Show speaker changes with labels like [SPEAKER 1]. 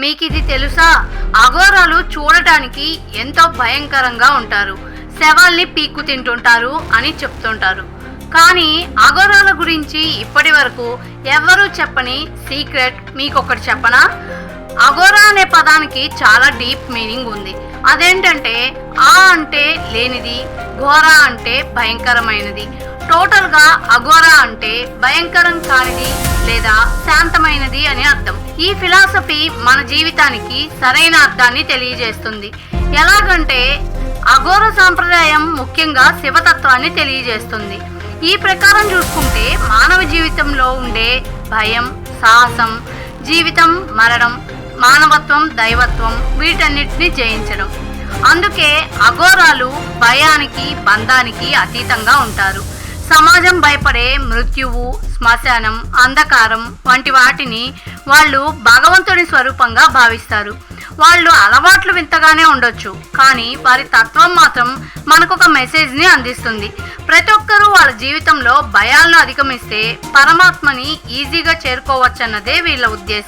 [SPEAKER 1] మీకు ఇది తెలుసా? అఘోరాలు చూడటానికి ఎంతో భయంకరంగా ఉంటారు, శవాల్ని పీక్కు తింటుంటారు అని చెప్తుంటారు. కానీ అఘోరాల గురించి ఇప్పటి వరకు ఎవరూ చెప్పని సీక్రెట్ మీకొకటి చెప్పనా? అఘోరా అనే పదానికి చాలా డీప్ మీనింగ్ ఉంది. అదేంటంటే ఆ అంటే లేనిది, ఘోరా అంటే భయంకరమైనది. టోటల్గా అఘోరా అంటే భయంకరం కానిది లేదా శాంతమైనది అని అర్థం. ఈ ఫిలాసఫీ మన జీవితానికి సరైన అర్థాన్ని తెలియజేస్తుంది. ఎలాగంటే అఘోర సాంప్రదాయం ముఖ్యంగా శివతత్వాన్ని తెలియజేస్తుంది. ఈ ప్రకారం చూసుకుంటే మానవ జీవితంలో ఉండే భయం, సాహసం, జీవితం, మరణం, మానవత్వం, దైవత్వం వీటన్నిటిని జయించడం. అందుకే అఘోరాలు భయానికి, బంధానికి అతీతంగా ఉంటారు. సమాజం భయపడే మృత్యువు, శ్మశానం, అంధకారం వంటి వాటిని వాళ్ళు భగవంతుని స్వరూపంగా భావిస్తారు. వాళ్ళు అలవాట్లు వింతగానే ఉండొచ్చు, కానీ వారి తత్వం మాత్రం మనకొక మెసేజ్ని అందిస్తుంది. ప్రతి ఒక్కరూ వాళ్ళ జీవితంలో భయాలను అధిగమిస్తే పరమాత్మని ఈజీగా చేరుకోవచ్చన్నదే వీళ్ళ ఉద్దేశం.